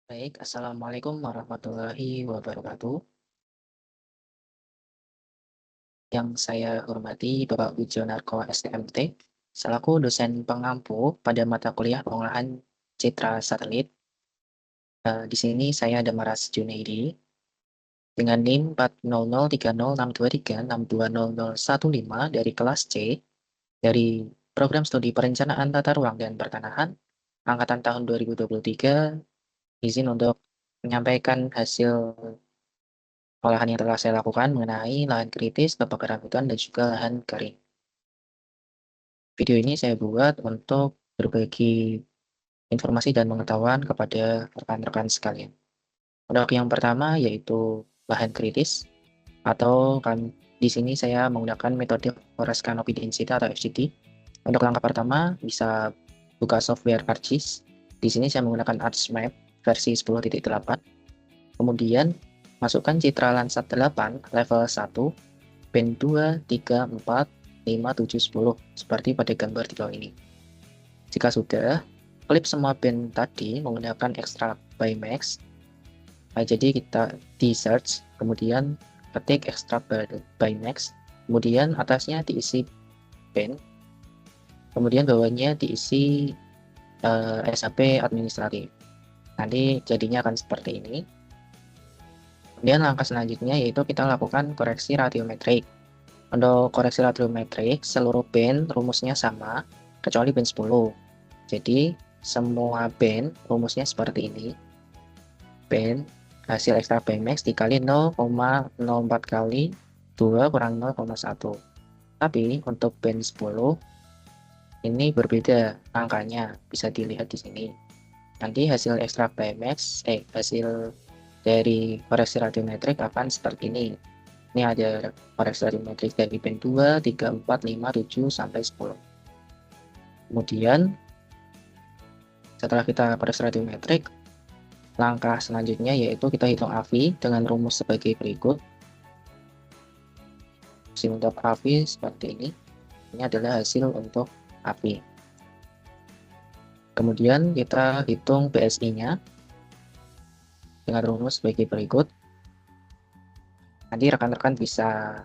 Baik, Assalamualaikum warahmatullahi wabarakatuh. Yang saya hormati Bapak Wijonarko STMT, selaku dosen pengampu pada mata kuliah pengolahan citra satelit. Di sini saya Damaras Junaidi dengan NIM 4003062362015 dari kelas C dari program studi perencanaan tata ruang dan pertanahan angkatan tahun 2023. Izin untuk menyampaikan hasil olahan yang telah saya lakukan mengenai lahan kritis, kebakaran hutan, dan juga lahan kering. Video ini saya buat untuk berbagi informasi dan pengetahuan kepada rekan-rekan sekalian. Untuk yang pertama yaitu lahan kritis, atau kan di sini saya menggunakan metode Forest Canopy Density atau FCD. Untuk langkah pertama bisa buka software ArcGIS. Di sini saya menggunakan ArcMap versi 10.8. Kemudian masukkan citra Landsat 8 level 1, band 2, 3, 4, 5, 7, 10 seperti pada gambar di bawah ini. Jika sudah, klik semua band tadi menggunakan Extract by Max. Jadi kita di search, kemudian ketik Extract by Max, kemudian atasnya diisi band, kemudian bawahnya diisi SAP administratif. Nanti jadinya akan seperti ini. Kemudian langkah selanjutnya yaitu kita lakukan koreksi radiometrik. Untuk koreksi radiometrik, seluruh band rumusnya sama, kecuali band 10. Jadi, semua band rumusnya seperti ini. Band hasil ekstra BMX dikali 0,04 kali 2 kurang 0,1. Tapi, untuk band 10, ini berbeda angkanya, bisa dilihat di sini. Nanti hasil ekstra BMX, hasil dari koreksi radiometrik akan seperti ini. Ini ada koreksi radiometrik dari band 2, 3, 4, 5, 7, sampai 10. Kemudian, setelah kita koreksi radiometrik, langkah selanjutnya yaitu kita hitung AVI dengan rumus sebagai berikut. Hasil untuk AVI seperti ini. Ini adalah hasil untuk AVI. Kemudian kita hitung BSI-nya dengan rumus sebagai berikut. Nanti rekan-rekan bisa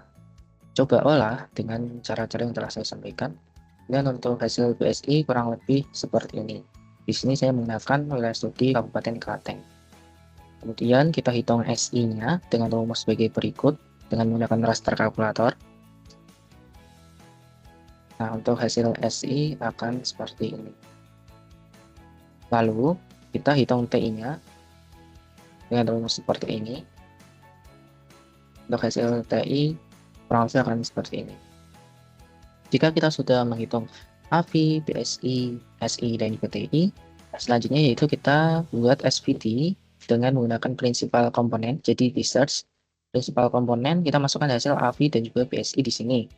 coba olah dengan cara-cara yang telah saya sampaikan. Dan untuk hasil BSI kurang lebih seperti ini. Di sini saya menggunakan wilayah studi Kabupaten Klaten. Kemudian kita hitung SI-nya dengan rumus sebagai berikut dengan menggunakan raster kalkulator. Nah, untuk hasil SI akan seperti ini. Lalu kita hitung TI-nya dengan rumus seperti ini. Untuk hasil TI kurang lebih akan seperti ini. Jika kita sudah menghitung AVI, BSI, SI, dan juga TI, selanjutnya yaitu kita buat SVD dengan menggunakan prinsipal komponen. Jadi di search prinsipal komponen, kita masukkan hasil AVI dan juga BSI di sini.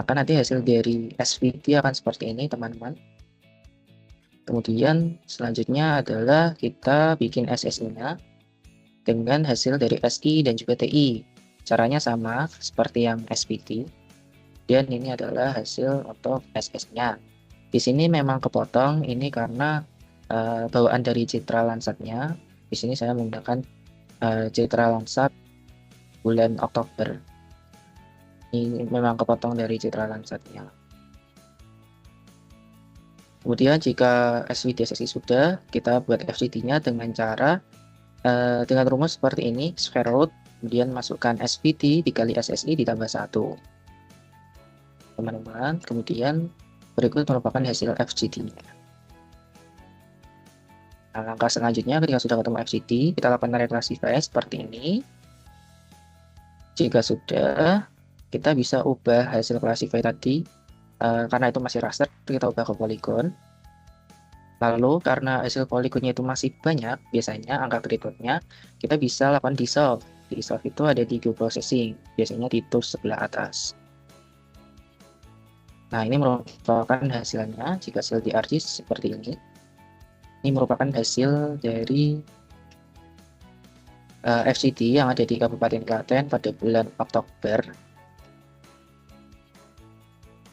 Maka nanti hasil dari SVD akan seperti ini, teman-teman. Kemudian selanjutnya adalah kita bikin SSI-nya dengan hasil dari SI dan juga TI. Caranya sama seperti yang SVD. Dan ini adalah hasil untuk SS-nya. Di sini memang kepotong ini karena bawaan dari citra Landsat-nya. Di sini saya menggunakan citra Landsat bulan Oktober. Ini memang kepotong dari citra Landsat-nya. Kemudian jika SVD SSI sudah, kita buat FCD-nya dengan cara dengan rumus seperti ini, square root, kemudian masukkan SVD dikali SSI ditambah 1. Teman-teman, kemudian berikut merupakan hasil FGD-nya. Nah, langkah selanjutnya ketika sudah ketemu FGD, kita lakukan reclassify seperti ini. Jika sudah, kita bisa ubah hasil classify tadi, karena itu masih raster, kita ubah ke polygon. Lalu karena hasil polygonnya itu masih banyak, biasanya angka berikutnya, kita bisa lakukan dissolve. Dissolve itu ada di geoprocessing, biasanya di tools sebelah atas. Nah, ini merupakan hasilnya jika hasil di ArcGIS seperti ini. Ini merupakan hasil dari FCD yang ada di Kabupaten Klaten pada bulan Oktober.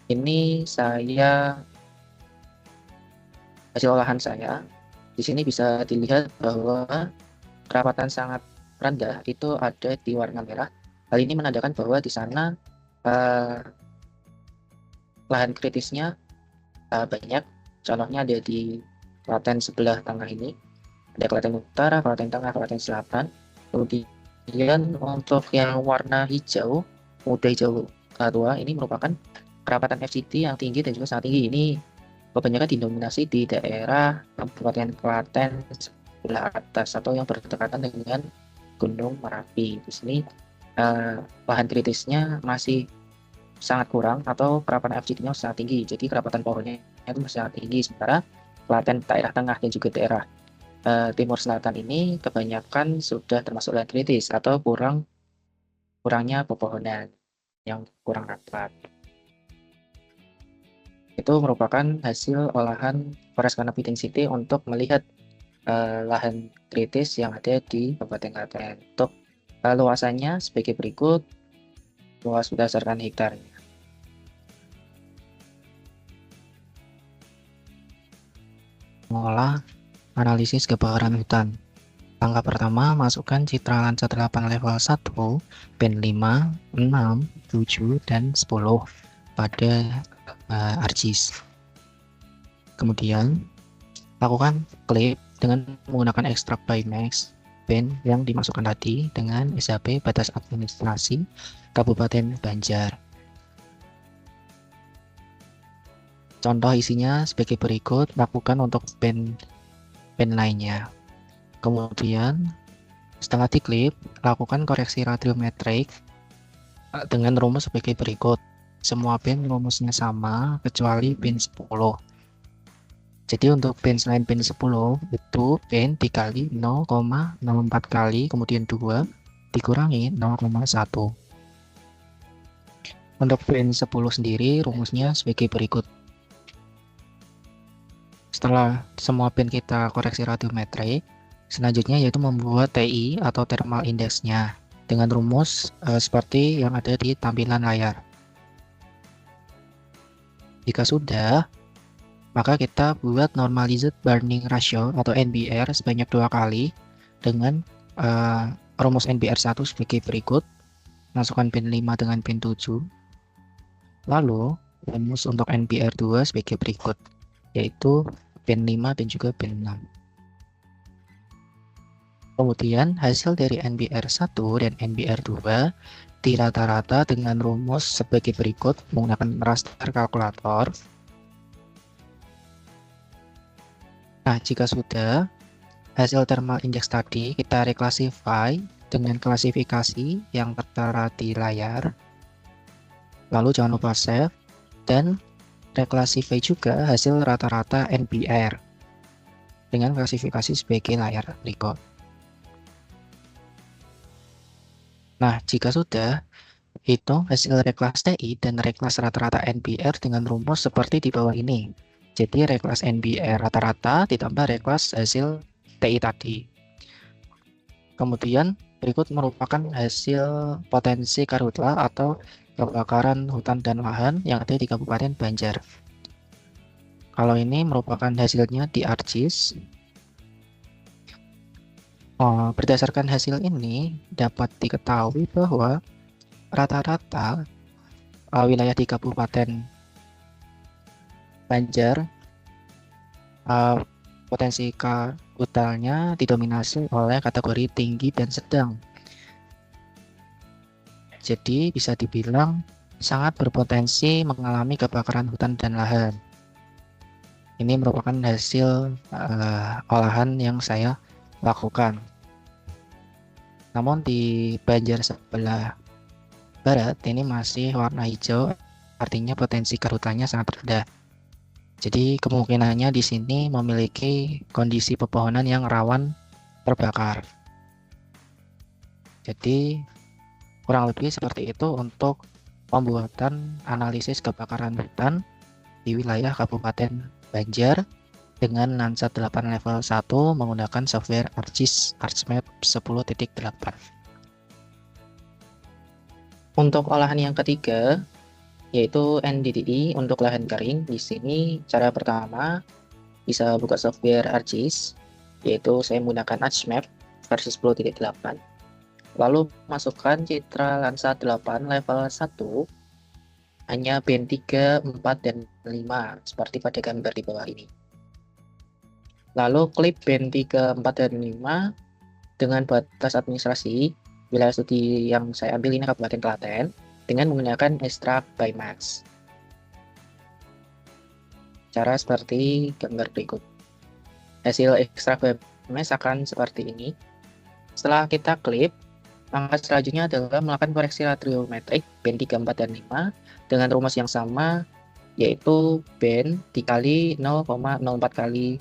Ini saya hasil olahan saya. Di sini bisa dilihat bahwa kerapatan sangat rendah itu ada di warna merah. Hal ini menandakan bahwa di sana eh, lahan kritisnya banyak. Contohnya ada di Klaten sebelah tengah ini. Ada Klaten Utara, Klaten Tengah, Klaten Selatan. Kemudian untuk yang warna hijau, muda hijau tua, ini merupakan kerapatan FCT yang tinggi dan juga sangat tinggi. Ini kebanyakan didominasi di daerah Kabupaten Klaten sebelah atas atau yang berdekatan dengan Gunung Merapi. Di sini lahan kritisnya masih sangat kurang atau kerapatan FCT-nya sangat tinggi. Jadi kerapatan pohonnya itu sangat tinggi. Sementara Klaten daerah tengah dan juga daerah timur selatan ini kebanyakan sudah termasuk lahan kritis atau kurangnya pepohonan yang kurang rapat. Itu merupakan hasil olahan forest canopy density untuk melihat lahan kritis yang ada di Kabupaten Klaten. Untuk luasannya sebagai berikut, luas berdasarkan hektarnya. Mengolah analisis kebakaran hutan. Langkah pertama, masukkan citra Landsat 8 level 1, pen 5, 6, 7, dan 10 pada ArcGIS. Kemudian, lakukan klip dengan menggunakan extract by max pen yang dimasukkan tadi dengan SHP batas administrasi Kabupaten Banjar. Contoh isinya sebagai berikut, lakukan untuk pen lainnya. Kemudian setelah diklip, lakukan koreksi radiometrik dengan rumus sebagai berikut. Semua pen rumusnya sama kecuali pen 10. Jadi untuk pen selain pen 10 itu pen dikali 0,04 kali, kemudian 2 dikurangi 0,1. Untuk pen 10 sendiri rumusnya sebagai berikut. Setelah semua pen kita koreksi radiometrik, selanjutnya yaitu membuat TI atau thermal indexnya dengan rumus seperti yang ada di tampilan layar. Jika sudah, maka kita buat normalized burning ratio atau NBR sebanyak 2 kali dengan rumus NBR 1 sebagai berikut. Masukkan pin 5 dengan pin 7. Lalu rumus untuk NBR 2 sebagai berikut, yaitu pin 5 dan juga pin 6. Kemudian hasil dari NBR 1 dan NBR 2 dirata-rata dengan rumus sebagai berikut menggunakan raster kalkulator. Nah, jika sudah, hasil thermal index tadi kita reclassify dengan klasifikasi yang tertera di layar. Lalu jangan lupa save dan reclassify juga hasil rata-rata NBR dengan klasifikasi sebagai layar berikut. Nah, jika sudah, hitung hasil reklas TI dan reklas rata-rata NBR dengan rumus seperti di bawah ini. Jadi reklas NBR rata-rata ditambah reklas hasil TI tadi. Kemudian berikut merupakan hasil potensi karhutla atau kebakaran hutan dan lahan yang ada di Kabupaten Banjar. Kalau ini merupakan hasilnya di ArcGIS. Berdasarkan hasil ini dapat diketahui bahwa rata-rata wilayah di Kabupaten Banjar potensi karhutlannya didominasi oleh kategori tinggi dan sedang. Jadi bisa dibilang sangat berpotensi mengalami kebakaran hutan dan lahan. Ini merupakan hasil olahan yang saya lakukan. Namun di Banjar sebelah barat ini masih warna hijau, artinya potensi karhutlannya sangat rendah. Jadi kemungkinannya di sini memiliki kondisi pepohonan yang rawan terbakar. Jadi kurang lebih seperti itu untuk pembuatan analisis kebakaran hutan di wilayah Kabupaten Banjar dengan Landsat 8 level 1 menggunakan software ArcGIS ArcMap 10.8. Untuk olahan yang ketiga yaitu NDDI untuk lahan kering. Di sini cara pertama bisa buka software ArcGIS, yaitu saya menggunakan ArchMap versi 10.8. Lalu masukkan citra lensa 8 level 1 hanya band 3, 4, dan 5 seperti pada gambar di bawah ini. Lalu klik band 3, 4, dan 5 dengan batas administrasi wilayah studi yang saya ambil ini Kabupaten Klaten dengan menggunakan Extract by Max. Cara seperti gambar berikut. Hasil Extract by Max akan seperti ini. Setelah kita klik, langkah selanjutnya adalah melakukan koreksi radiometrik band 3, 4, dan 5 dengan rumus yang sama, yaitu band dikali 0,04 kali,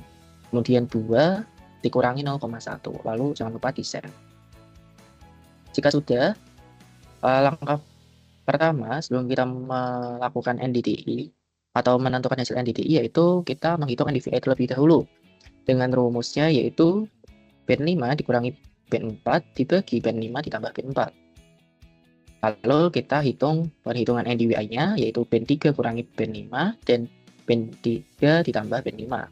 kemudian 2 dikurangi 0,1, lalu jangan lupa di-send. Jika sudah, langkah pertama sebelum kita melakukan NDDI atau menentukan hasil NDDI yaitu kita menghitung NDVI terlebih dahulu dengan rumusnya yaitu band 5 dikurangi band 4 dibagi band 5 ditambah band 4. Lalu kita hitung perhitungan NDVI-nya yaitu band 3 kurangi band 5 dan band 3 ditambah band 5.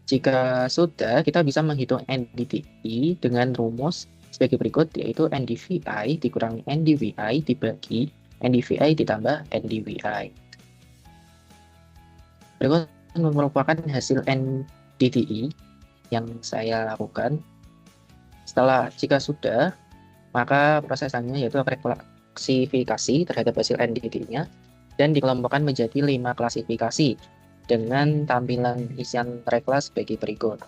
Jika sudah, kita bisa menghitung NDVI dengan rumus sebagai berikut, yaitu NDVI dikurangi NDVI dibagi NDVI ditambah NDVI. Berikut merupakan hasil NDDI yang saya lakukan. Jika sudah, maka prosesannya yaitu klasifikasi terhadap hasil NDDI-nya dan dikelompokkan menjadi 5 klasifikasi dengan tampilan isian rekla sebagai berikut.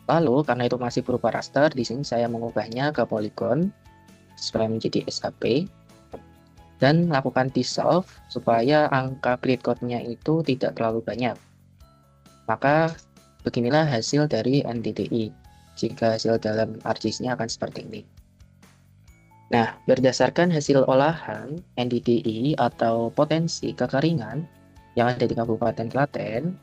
Lalu karena itu masih berupa raster, di sini saya mengubahnya ke polygon supaya menjadi SHP dan lakukan dissolve supaya angka grid code-nya itu tidak terlalu banyak. Maka beginilah hasil dari NDDI. Jika hasil dalam ArcGIS-nya akan seperti ini. Nah, berdasarkan hasil olahan NDDI atau potensi kekeringan yang ada di Kabupaten Klaten,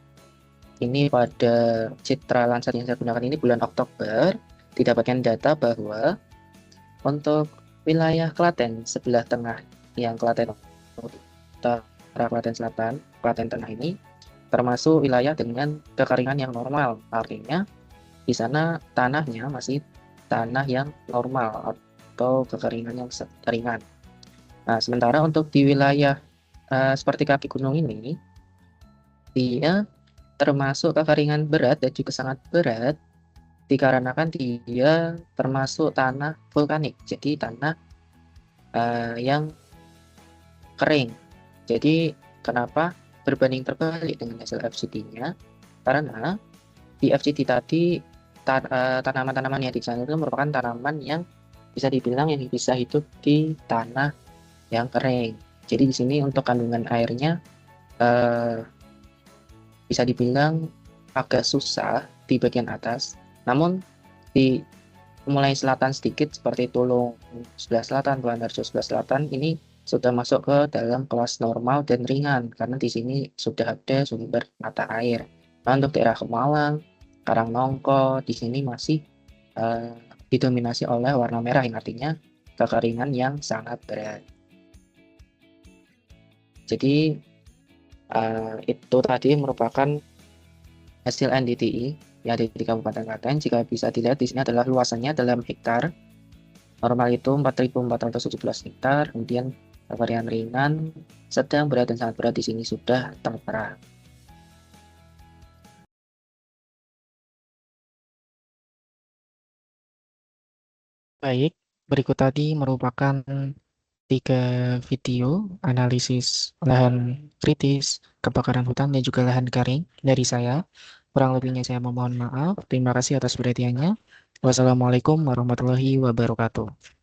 ini pada citra Landsat yang saya gunakan ini bulan Oktober, didapatkan data bahwa untuk wilayah Klaten sebelah tengah yang Klaten Utara, Klaten Selatan, Klaten Tengah ini termasuk wilayah dengan kekeringan yang normal. Artinya di sana tanahnya masih tanah yang normal atau kekeringan yang ringan. Nah, sementara untuk di wilayah seperti kaki gunung ini, dia termasuk kekeringan berat dan juga sangat berat dikarenakan dia termasuk tanah vulkanik, jadi tanah yang kering. Jadi kenapa berbanding terbalik dengan hasil FGD-nya? Karena di FGD tadi tanaman-tanaman yang di sana itu merupakan tanaman yang bisa dibilang yang bisa hidup di tanah yang kering. Jadi di sini untuk kandungan airnya bisa dibilang agak susah di bagian atas, namun di mulai selatan sedikit seperti Tulung sebelah selatan, Tuanharjo sebelah selatan ini sudah masuk ke dalam kelas normal dan ringan karena di sini sudah ada sumber mata air. Nah, untuk daerah Kemalang, Karangnongko di sini masih didominasi oleh warna merah yang artinya kekeringan yang sangat berat. Jadi itu tadi merupakan hasil NDDI yang ada di Kabupaten Klaten. Jika bisa dilihat di sini adalah luasannya dalam hektar. Normal itu 4.417 hektar. Kemudian varian ringan, sedang, berat, dan sangat berat di sini sudah tertera. Baik, berikut tadi merupakan 3 video analisis lahan kritis, kebakaran hutan, dan juga lahan kering dari saya. Kurang lebihnya saya memohon maaf. Terima kasih atas perhatiannya. Wassalamualaikum warahmatullahi wabarakatuh.